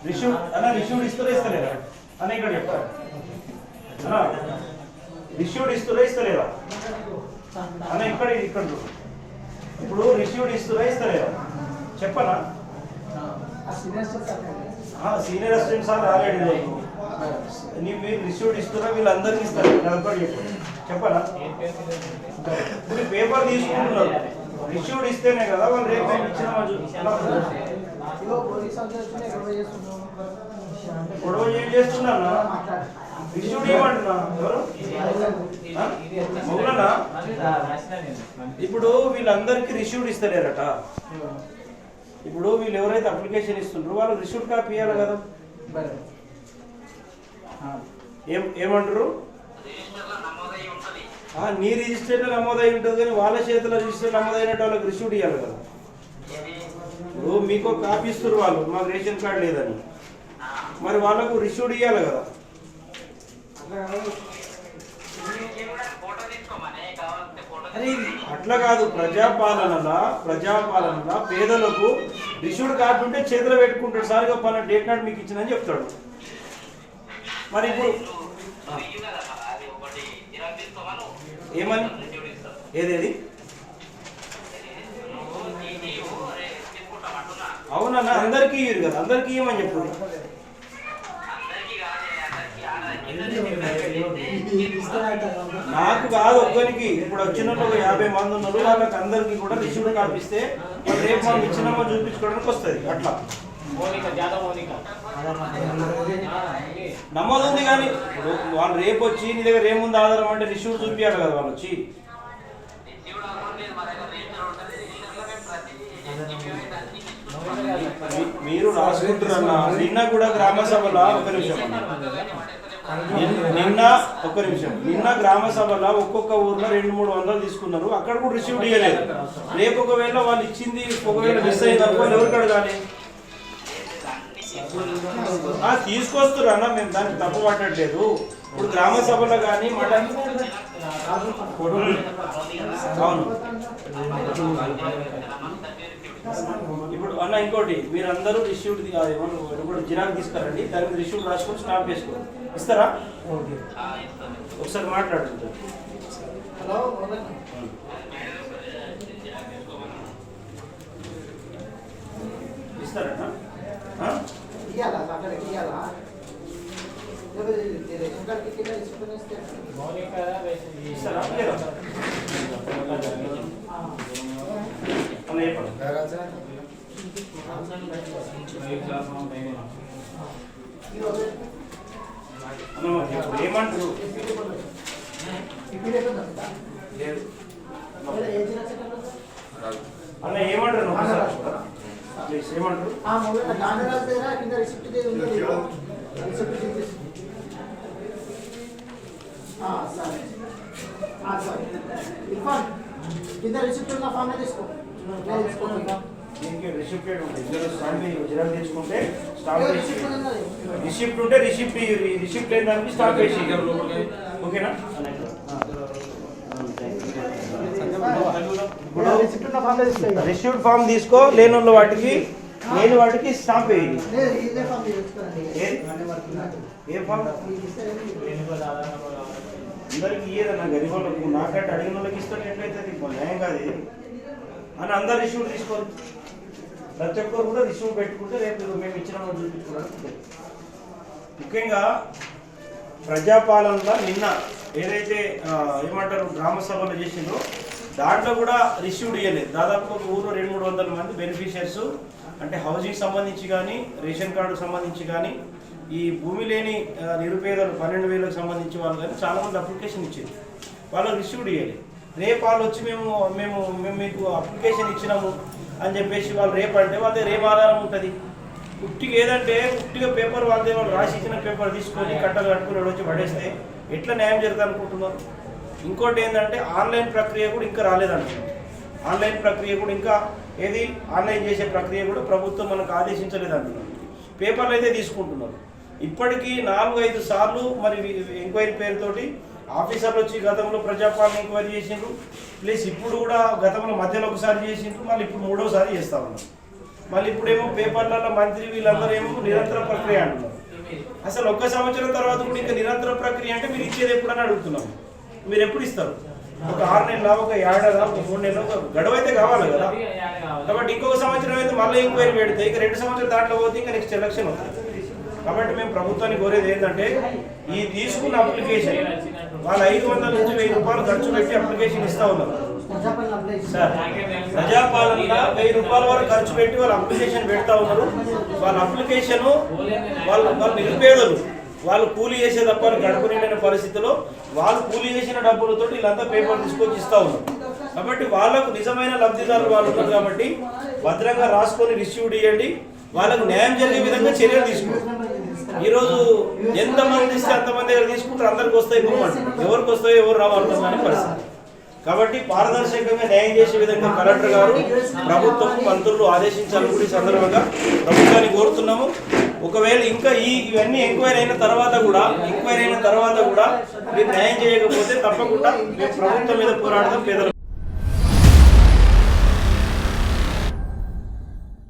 రిష్యూడ్ అన్న రిష్యూడ్ ఇస్తలేరా అన్న ఇక్కడ చెప్పారు అన్న రిష్యూడ్ ఇస్తలేరా అన్న ఇక్కడ ఇప్పుడు రిష్యూడ్ ఇస్తలేరా చెప్పనా సీనియర్ అసిస్టెంట్ సార్ రాలేడు మీరు రిష్యూడ్ ఇస్తున్నా వీళ్ళందరికీ ఇస్తారు ఒకటి చెప్పనా ఇప్పుడు పేపర్ తీసుకుంటున్నారు రిష్యూడ్ ఇస్తేనే కదా వాళ్ళు రేపు ఇచ్చిన గొడవ ఏం చేస్తున్నా రిష్యూడ్ ఏమంటున్నా అవునా ఇప్పుడు వీళ్ళందరికీ రిష్యూడ్ ఇస్తలేరట ఇప్పుడు వీళ్ళు ఎవరైతే అప్లికేషన్ ఇస్తుండ్రో వాళ్ళు రిష్యూడ్ కాపీ ఇవ్వాలి కదా ఏమంటారు నీ రిజిస్టర్లో నమోదై ఉంటుంది కానీ వాళ్ళ చేతిలో రిజిస్టర్ నమోదైనట్టు వాళ్ళకి రిష్యూడ్ ఇవ్వాలి కదా ఇప్పుడు మీకు కాపీ ఇస్తారు వాళ్ళు మాకు రేషన్ కార్డు లేదని మరి వాళ్ళకు రిష్యూడ్ ఇవ్వాలి కదా అరే అట్లా కాదు ప్రజాపాలనలా పేదలకు రిష్యూడ్ కార్డు ఉంటే చేతిలో పెట్టుకుంటాడు సార్ ఇక పలానా డేట్ నాడు మీకు ఇచ్చిందని చెప్తాడు మరి ఇప్పుడు ఏమని ఏదేది అవునన్నా అందరికీ ఇయ్యరు కదా అందరికీ ఇవ్వమని చెప్పు నాకు కాదు ఒక్కరికి ఇప్పుడు వచ్చిన 50 మంది ఉన్నారు వాళ్ళకి అందరికి కూడా రిష్యూడ్ కాపిస్తే రేపు మనం ఇచ్చినామో చూపించుకోవడానికి వస్తుంది అట్లా నమోదు ఉంది కానీ వాళ్ళు రేపు వచ్చి నీ దగ్గర ఏముంది ఆధారం అంటే రిష్యూడ్ చూపించాలి కదా వాళ్ళు వచ్చి మీరు రాసుకుంటారన్నా నిన్న కూడా గ్రామ సభలో నిన్న గ్రామ సభలో ఒక్కొక్క ఊర్లో 200-300 తీసుకున్నారు అక్కడ కూడా రిసీవ్డ్ ఇవ్వలేదు రేపు ఒకవేళ వాళ్ళు ఇచ్చింది ఒకవేళ మిస్ అయింది అనుకో ఎవరికి అడగాలి తీసుకొస్తారు అన్న మేము దానికి తప్పు పట్టట్లేదు ఇప్పుడు గ్రామ సభలో కానీ అవును ఇప్పుడు అన్న ఇంకోటి మీరందరూ రిష్యూడ్ ఇప్పుడు జిరాక్ తీసుకురండి దాని మీద రిష్యూడ్ రాసుకొని స్టాంప్ వేసుకోండి ఇస్తారా ఒకసారి మాట్లాడుతుంది ఇస్తారన్నా ఏమంటారు అన్న ఏమంటారు ఏమంటారు కింద రిసిప్ట్ ఉన్న ఫామ్ తీసుకో రిసిప్ట్ తెచ్చుకుంటే రిసిప్ట్ ఉంటే రిసిప్ట్ లేని దానికి స్టాంప్ వేసి ఓకేనా రిసిప్ట్ ఫామ్ తీసుకో లేని వాటికి స్టాంప్ వేయండి ఏ ఫామ్ అందరికి ఇయ్యేదన్నా గరీబ్ వాళ్ళకు నాకంటే అడిగిన వాళ్ళకి ఇస్తాను ఎట్లయితుంది న్యాయం కాదు అని అందరు రిసీవ్ తీసుకోరు ప్రతి ఒక్కరు కూడా రిసీవ్ పెట్టుకుంటే రేపు మేము ఇచ్చినామని చూపించుకోవడానికి ముఖ్యంగా ప్రజాపాలనలో నిన్న ఏదైతే ఏమంటారు గ్రామ సభలు చేసిందో దాంట్లో కూడా రిసీవ్డ్ ఇవ్వలేదు దాదాపు ఒక ఊరు 200-300 మంది బెనిఫిషియర్స్ అంటే హౌసింగ్ సంబంధించి కానీ రేషన్ కార్డు సంబంధించి కానీ ఈ భూమి లేని నిరుపేదలు 12,000కు సంబంధించి వాళ్ళు కానీ చాలామంది అప్లికేషన్ ఇచ్చింది వాళ్ళు రిసీవ్డ్ ఇవ్వలేదు రేపు వాళ్ళు వచ్చి మేము మీకు అప్లికేషన్ ఇచ్చినాము అని చెప్పేసి వాళ్ళు రేపు అంటే వాళ్ళ రేపు ఆధారం ఉంటుంది ఉట్టిగా ఏదంటే ఉట్టిగా పేపర్ వాళ్ళదే వాళ్ళు రాసి ఇచ్చిన పేపర్ తీసుకొని కట్టలు కట్టుకుని వచ్చి పడేస్తే ఎట్లా న్యాయం జరుగుతుంది అనుకుంటున్నారు ఇంకోటి ఏంటంటే ఆన్లైన్ ప్రక్రియ కూడా ఇంకా రాలేదంటున్నారు ఆన్లైన్ ప్రక్రియ కూడా ఇంకా ఏది ఆన్లైన్ చేసే ప్రక్రియ కూడా ప్రభుత్వం మనకు ఆదేశించలేదంటున్నారు పేపర్లు అయితే తీసుకుంటున్నారు ఇప్పటికీ 4-5 సార్లు మరి ఎంక్వైరీ పేరుతోటి ఆఫీసర్లు వచ్చి గతంలో ప్రజాపాలన ఎంక్వైరీ చేసిండ్రు ప్లస్ ఇప్పుడు కూడా గతంలో మధ్యలో ఒకసారి చేసిండ్రు మళ్ళీ ఇప్పుడు 3వ సారి చేస్తా ఉన్నారు మళ్ళీ ఇప్పుడేమో పేపర్లలో మంత్రి వీళ్ళందరూ ఏమో నిరంతర ప్రక్రియ అంటున్నారు. అసలు 1 సంవత్సరం తర్వాత కూడా ఇంకా నిరంతర ప్రక్రియ అంటే మీరు ఇచ్చేది ఎప్పుడని అడుగుతున్నాం. మీరు ఎప్పుడు ఇస్తారు? ఒక 6 నెలల, ఒక ఏడాది, ఒక 3 నెలలు, ఒక గడువు అయితే కావాలి కదా. కాబట్టి ఇంకొక సంవత్సరం అయితే మళ్ళీ ఎంక్వైరీ పెడితే ఇక 2 సంవత్సరాలు దాంట్లో పోతే ఇంకా నెక్స్ట్ ఎలక్షన్ అవుతుంది. కాబట్టి మేము ప్రభుత్వాన్ని కోరేది ఏంటంటే ఈ తీసుకున్న అప్లికేషన్ వాళ్ళు 500 నుంచి 1000 రూపాయలు ఖర్చు పెట్టి అప్లికేషన్ ఇస్తా ఉన్నారు సార్. ప్రజాపాలన 1000 రూపాయల వరకు ఖర్చు పెట్టి వాళ్ళు అప్లికేషన్ పెడతా ఉన్నారు. వాళ్ళ అప్లికేషన్ వాళ్ళు నిరుపేదలు, వాళ్ళు కూలీ చేసే తప్ప గడప నిండిన పరిస్థితిలో వాళ్ళు కూలీ చేసిన డబ్బులతో వీళ్ళంతా పేపర్ తీసుకొచ్చి ఇస్తా ఉన్నారు. కాబట్టి వాళ్ళకు నిజమైన లబ్ధిదారులు వాళ్ళు ఉన్నారు. కాబట్టి భద్రంగా రాసుకొని రిసీవ్డ్ ఇవ్వండి. వాళ్ళకు న్యాయం జరిగే విధంగా చర్యలు తీసుకోండి. ఈరోజు ఎంతమంది ఇస్తే అంతమంది దగ్గర తీసుకుంటారు, అందరికి వస్తాయి పోమంటారు, ఎవరికి వస్తాయో ఎవరు రావాలన్న పరిస్థితి. కాబట్టి పారదర్శకంగా న్యాయం చేసే విధంగా కలెక్టర్ గారు, ప్రభుత్వం, మంత్రులు ఆదేశించాలని కూడా ఈ సందర్భంగా ప్రభుత్వాన్ని కోరుతున్నాము. ఒకవేళ ఇంకా ఇవన్నీ ఎంక్వైరీ అయిన తర్వాత కూడా మీరు న్యాయం చేయకపోతే తప్పకుండా మేము ప్రభుత్వం మీద పోరాడదాం. పేదలు